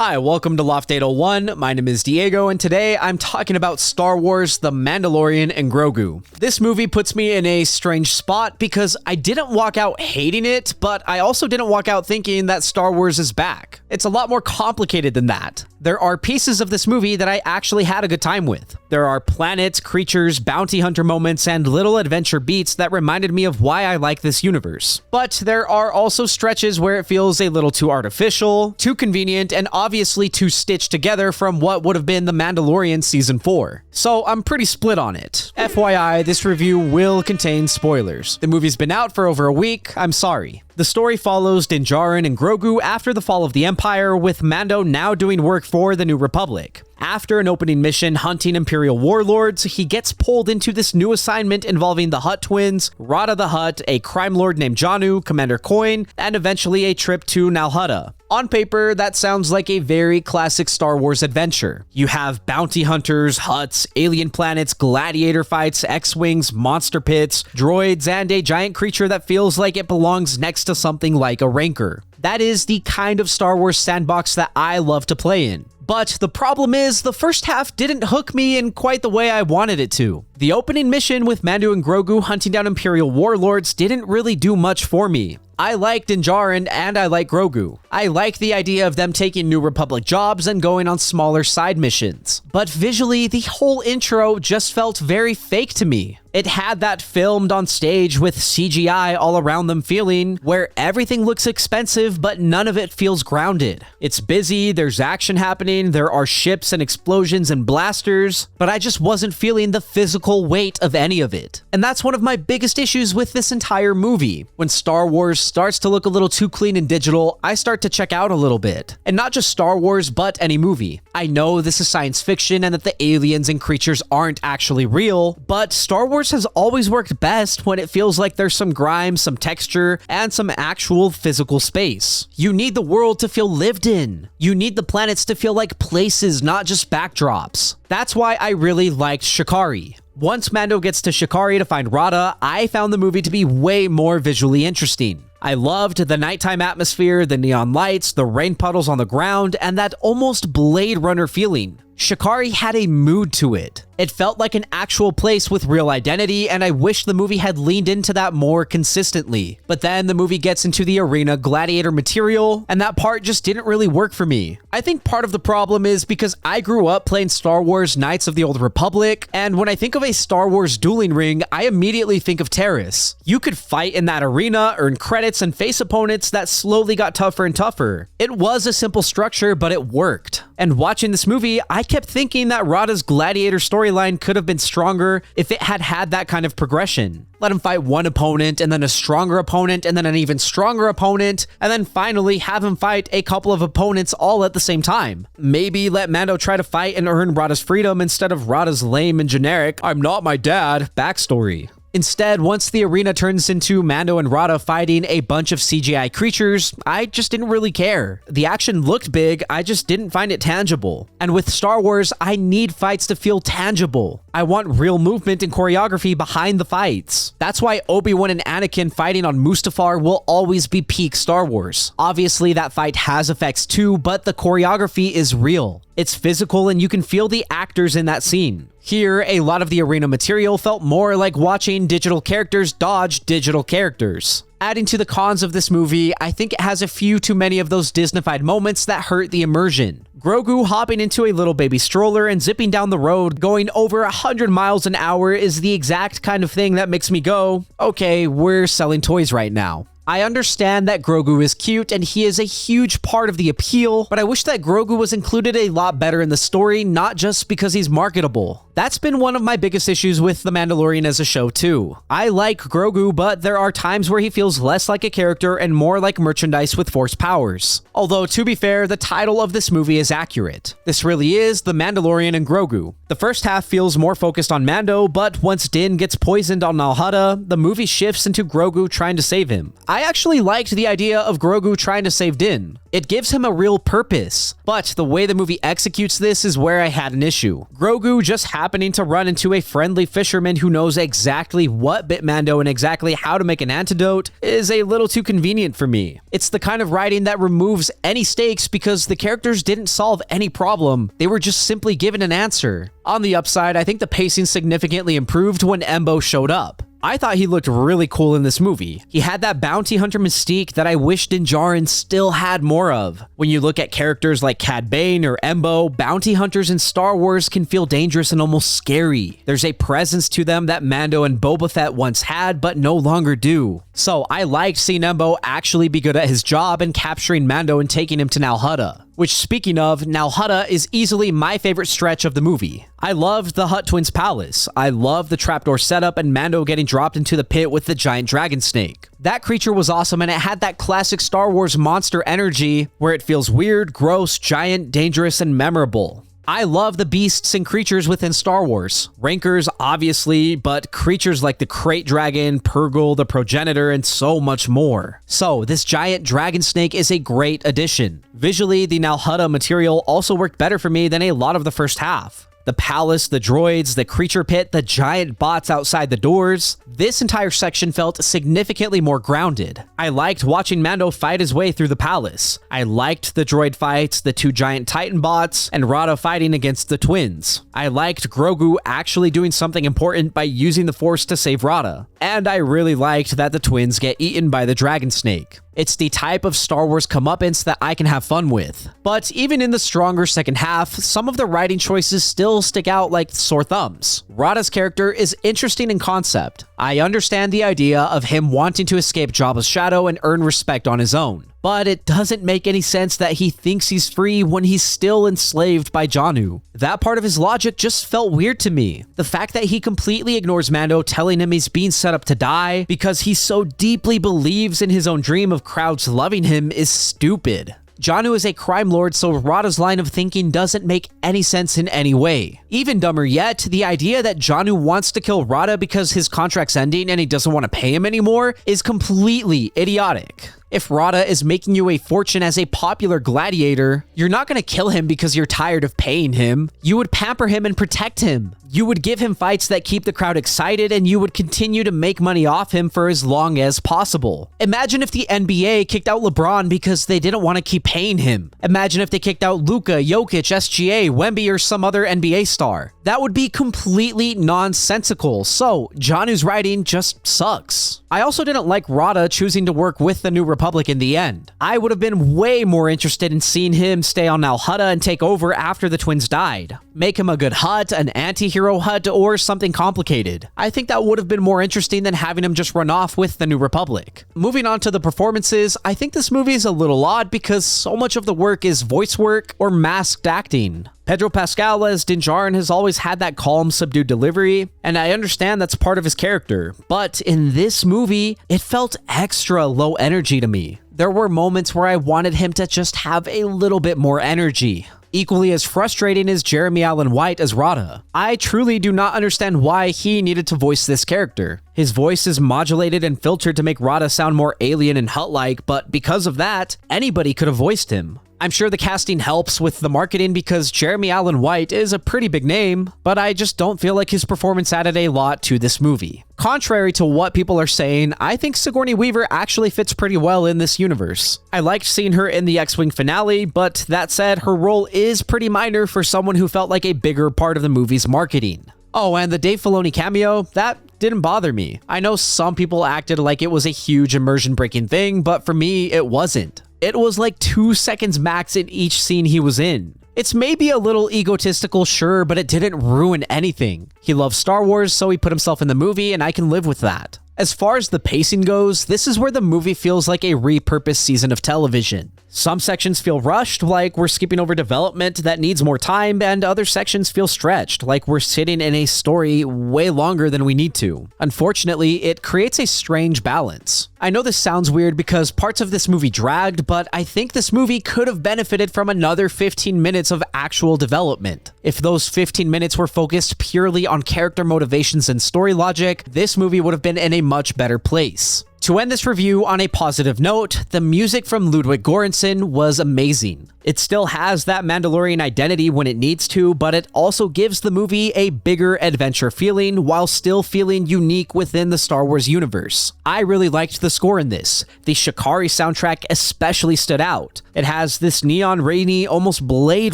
Hi, welcome to Loft 801. My name is Diego, and today I'm talking about Star Wars, The Mandalorian and Grogu. This movie puts me in a strange spot because I didn't walk out hating it, but I also didn't walk out thinking that Star Wars is back. It's a lot more complicated than that. There are pieces of this movie that I actually had a good time with. There are planets, creatures, bounty hunter moments, and little adventure beats that reminded me of why I like this universe. But there are also stretches where it feels a little too artificial, too convenient, and obviously too stitched together from what would have been The Mandalorian Season 4. So I'm pretty split on it. FYI, this review will contain spoilers. The movie's been out for over a week, I'm sorry. The story follows Din Djarin and Grogu after the fall of the Empire, with Mando now doing work for the New Republic. After an opening mission hunting Imperial warlords, he gets pulled into this new assignment involving the Hutt Twins, Rotta the Hutt, a crime lord named Janu, Commander Coin, and eventually a trip to Nal Hutta. On paper, that sounds like a very classic Star Wars adventure. You have bounty hunters, Hutts, alien planets, gladiator fights, X-Wings, monster pits, droids, and a giant creature that feels like it belongs next to something like a Rancor. That is the kind of Star Wars sandbox that I love to play in. But the problem is, the first half didn't hook me in quite the way I wanted it to. The opening mission with Mando and Grogu hunting down Imperial warlords didn't really do much for me. I like Din Djarin and I like Grogu. I like the idea of them taking New Republic jobs and going on smaller side missions. But visually, the whole intro just felt very fake to me. It had that filmed on stage with CGI all around them feeling, where everything looks expensive but none of it feels grounded. It's busy, there's action happening, there are ships and explosions and blasters, but I just wasn't feeling the physical weight of any of it. And that's one of my biggest issues with this entire movie. When Star Wars starts to look a little too clean and digital, I start to check out a little bit. And not just Star Wars, but any movie. I know this is science fiction and that the aliens and creatures aren't actually real, but Star Wars has always worked best when it feels like there's some grime, some texture, and some actual physical space. You need the world to feel lived in. You need the planets to feel like places, not just backdrops. That's why I really liked Shakari. Once Mando gets to Shakari to find Rotta, I found the movie to be way more visually interesting. I loved the nighttime atmosphere, the neon lights, the rain puddles on the ground, and that almost Blade Runner feeling. Shakari had a mood to it. It felt like an actual place with real identity, and I wish the movie had leaned into that more consistently. But then the movie gets into the arena gladiator material, and that part just didn't really work for me. I think part of the problem is because I grew up playing Star Wars Knights of the Old Republic, and when I think of a Star Wars dueling ring, I immediately think of Terrace. You could fight in that arena, earn credits, and face opponents that slowly got tougher and tougher. It was a simple structure, but it worked. And watching this movie, I kept thinking that Rotta's gladiator storyline could have been stronger if it had had that kind of progression. Let him fight one opponent, and then a stronger opponent, and then an even stronger opponent, and then finally have him fight a couple of opponents all at the same time. Maybe let Mando try to fight and earn Rotta's freedom instead of Rotta's lame and generic "I'm not my dad" backstory. Instead, once the arena turns into Mando and Rotta fighting a bunch of CGI creatures, I just didn't really care. The action looked big, I just didn't find it tangible. And with Star Wars, I need fights to feel tangible. I want real movement and choreography behind the fights. That's why Obi-Wan and Anakin fighting on Mustafar will always be peak Star Wars. Obviously, that fight has effects too, but the choreography is real. It's physical and you can feel the actors in that scene. Here, a lot of the arena material felt more like watching digital characters dodge digital characters. Adding to the cons of this movie, I think it has a few too many of those Disney-fied moments that hurt the immersion. Grogu hopping into a little baby stroller and zipping down the road going over 100 miles an hour is the exact kind of thing that makes me go, okay, we're selling toys right now. I understand that Grogu is cute and he is a huge part of the appeal, but I wish that Grogu was included a lot better in the story, not just because he's marketable. That's been one of my biggest issues with The Mandalorian as a show too. I like Grogu, but there are times where he feels less like a character and more like merchandise with force powers. Although, to be fair, the title of this movie is accurate. This really is The Mandalorian and Grogu. The first half feels more focused on Mando, but once Din gets poisoned on Nal Hutta, the movie shifts into Grogu trying to save him. I I actually liked the idea of Grogu trying to save Din. It gives him a real purpose, but the way the movie executes this is where I had an issue. Grogu just happening to run into a friendly fisherman who knows exactly what bit Mando and exactly how to make an antidote is a little too convenient for me. It's the kind of writing that removes any stakes because the characters didn't solve any problem, they were just simply given an answer. On the upside, I think the pacing significantly improved when Embo showed up. I thought he looked really cool in this movie. He had that bounty hunter mystique that I wish Din Djarin still had more of. When you look at characters like Cad Bane or Embo, bounty hunters in Star Wars can feel dangerous and almost scary. There's a presence to them that Mando and Boba Fett once had but no longer do. So I liked seeing Embo actually be good at his job and capturing Mando and taking him to Nal Hutta. Which, speaking of, Nal Hutta is easily my favorite stretch of the movie. I loved the Hutt Twins' palace. I loved the trapdoor setup and Mando getting dropped into the pit with the giant Dragonsnake. That creature was awesome and it had that classic Star Wars monster energy where it feels weird, gross, giant, dangerous, and memorable. I love the beasts and creatures within Star Wars. Rancors, obviously, but creatures like the Krayt Dragon, Purrgil, the Progenitor, and so much more. So, this giant dragon snake is a great addition. Visually, the Nal Hutta material also worked better for me than a lot of the first half. The palace, the droids, the creature pit, the giant bots outside the doors. This entire section felt significantly more grounded. I liked watching Mando fight his way through the palace. I liked the droid fights, the two giant Titan bots, and Rotta fighting against the twins. I liked Grogu actually doing something important by using the Force to save Rotta. And I really liked that the twins get eaten by the Dragonsnake. It's the type of Star Wars comeuppance that I can have fun with. But even in the stronger second half, some of the writing choices still stick out like sore thumbs. Rotta's character is interesting in concept. I understand the idea of him wanting to escape Jabba's shadow and earn respect on his own. But it doesn't make any sense that he thinks he's free when he's still enslaved by Janu. That part of his logic just felt weird to me. The fact that he completely ignores Mando telling him he's being set up to die because he so deeply believes in his own dream of crowds loving him is stupid. Janu is a crime lord, so Rotta's line of thinking doesn't make any sense in any way. Even dumber yet, the idea that Janu wants to kill Rotta because his contract's ending and he doesn't want to pay him anymore is completely idiotic. If Rotta is making you a fortune as a popular gladiator, you're not going to kill him because you're tired of paying him. You would pamper him and protect him. You would give him fights that keep the crowd excited, and you would continue to make money off him for as long as possible. Imagine if the NBA kicked out LeBron because they didn't want to keep paying him. Imagine if they kicked out Luka, Jokic, SGA, Wemby, or some other NBA star. That would be completely nonsensical, so Janu's writing just sucks. I also didn't like Rotta choosing to work with the New Republic in the end. I would have been way more interested in seeing him stay on Nal Hutta and take over after the twins died. Make him a good Hutt, an anti-hero Hutt, or something complicated. I think that would have been more interesting than having him just run off with the New Republic. Moving on to the performances, I think this movie is a little odd because so much of the work is voice work or masked acting. Pedro Pascal as Din Djarin has always had that calm, subdued delivery, and I understand that's part of his character. But in this movie, it felt extra low energy to me. There were moments where I wanted him to just have a little bit more energy. Equally as frustrating is Jeremy Allen White as Rotta. I truly do not understand why he needed to voice this character. His voice is modulated and filtered to make Rotta sound more alien and Hutt-like, but because of that, anybody could have voiced him. I'm sure the casting helps with the marketing because Jeremy Allen White is a pretty big name, but I just don't feel like his performance added a lot to this movie. Contrary to what people are saying, I think Sigourney Weaver actually fits pretty well in this universe. I liked seeing her in the X-Wing finale, but that said, her role is pretty minor for someone who felt like a bigger part of the movie's marketing. Oh, and the Dave Filoni cameo, that didn't bother me. I know some people acted like it was a huge immersion-breaking thing, but for me, it wasn't. It was like 2 seconds max in each scene he was in. It's maybe a little egotistical, sure, but it didn't ruin anything. He loves Star Wars, so he put himself in the movie, and I can live with that. As far as the pacing goes, this is where the movie feels like a repurposed season of television. Some sections feel rushed, like we're skipping over development that needs more time, and other sections feel stretched, like we're sitting in a story way longer than we need to. Unfortunately, it creates a strange balance. I know this sounds weird because parts of this movie dragged, but I think this movie could have benefited from another 15 minutes of actual development. If those 15 minutes were focused purely on character motivations and story logic, this movie would have been in a much better place. To end this review on a positive note, the music from Ludwig Göransson was amazing. It still has that Mandalorian identity when it needs to, but it also gives the movie a bigger adventure feeling while still feeling unique within the Star Wars universe. I really liked the score in this. The Shakari soundtrack especially stood out. It has this neon rainy, almost Blade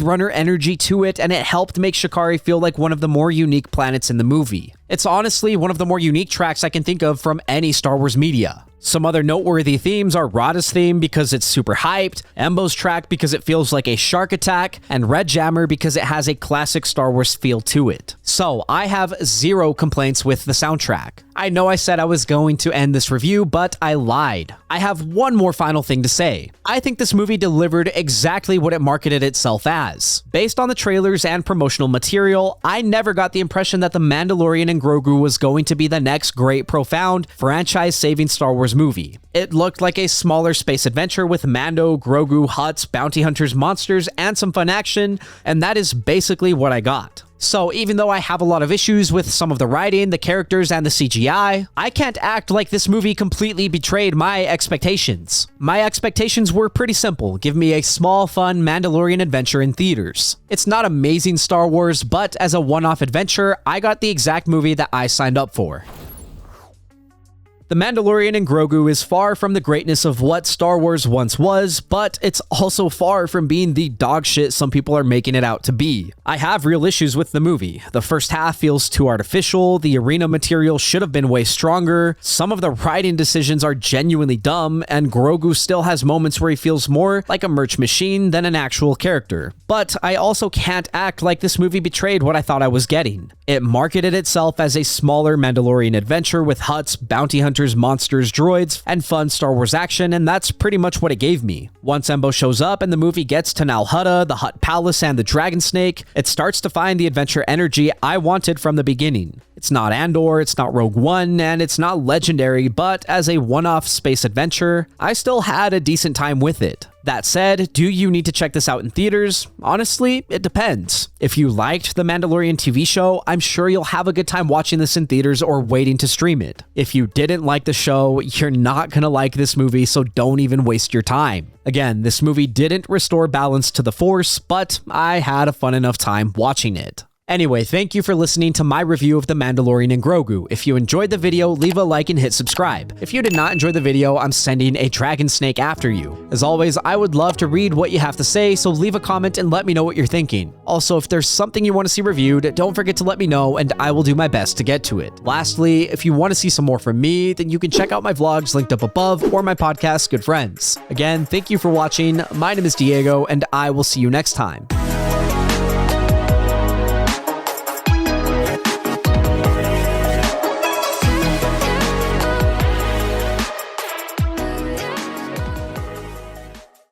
Runner energy to it, and it helped make Shakari feel like one of the more unique planets in the movie. It's honestly one of the more unique tracks I can think of from any Star Wars media. Some other noteworthy themes are Rotta's theme because it's super hyped, Embo's track because it feels like a shark attack, and Red Jammer because it has a classic Star Wars feel to it. So I have zero complaints with the soundtrack. I know I said I was going to end this review, but I lied. I have one more final thing to say. I think this movie delivered exactly what it marketed itself as. Based on the trailers and promotional material, I never got the impression that The Mandalorian and Grogu was going to be the next great, profound, franchise-saving Star Wars movie. It looked like a smaller space adventure with Mando, Grogu, Hutts, bounty hunters, monsters, and some fun action, and that is basically what I got. So even though I have a lot of issues with some of the writing, the characters, and the CGI, I can't act like this movie completely betrayed my expectations. My expectations were pretty simple. Give me a small, fun Mandalorian adventure in theaters. It's not amazing Star Wars, but as a one-off adventure, I got the exact movie that I signed up for. The Mandalorian and Grogu is far from the greatness of what Star Wars once was, but it's also far from being the dog shit some people are making it out to be. I have real issues with the movie. The first half feels too artificial, the arena material should have been way stronger, some of the writing decisions are genuinely dumb, and Grogu still has moments where he feels more like a merch machine than an actual character. But I also can't act like this movie betrayed what I thought I was getting. It marketed itself as a smaller Mandalorian adventure with Hutts, bounty hunters, monsters, droids, and fun Star Wars action, and that's pretty much what it gave me. Once Embo shows up and the movie gets to Nal Hutta, the Hutt Palace, and the Dragonsnake, it starts to find the adventure energy I wanted from the beginning. It's not Andor, it's not Rogue One, and it's not legendary, but as a one-off space adventure, I still had a decent time with it. That said, do you need to check this out in theaters? Honestly, it depends. If you liked the Mandalorian TV show, I'm sure you'll have a good time watching this in theaters or waiting to stream it. If you didn't like the show, you're not gonna like this movie, so don't even waste your time. Again, this movie didn't restore balance to the Force, but I had a fun enough time watching it. Anyway, thank you for listening to my review of The Mandalorian and Grogu. If you enjoyed the video, leave a like and hit subscribe. If you did not enjoy the video, I'm sending a Dragonsnake after you. As always, I would love to read what you have to say, so leave a comment and let me know what you're thinking. Also, if there's something you want to see reviewed, don't forget to let me know and I will do my best to get to it. Lastly, if you want to see some more from me, then you can check out my vlogs linked up above or my podcast, Good Friends. Again, thank you for watching. My name is Diego and I will see you next time.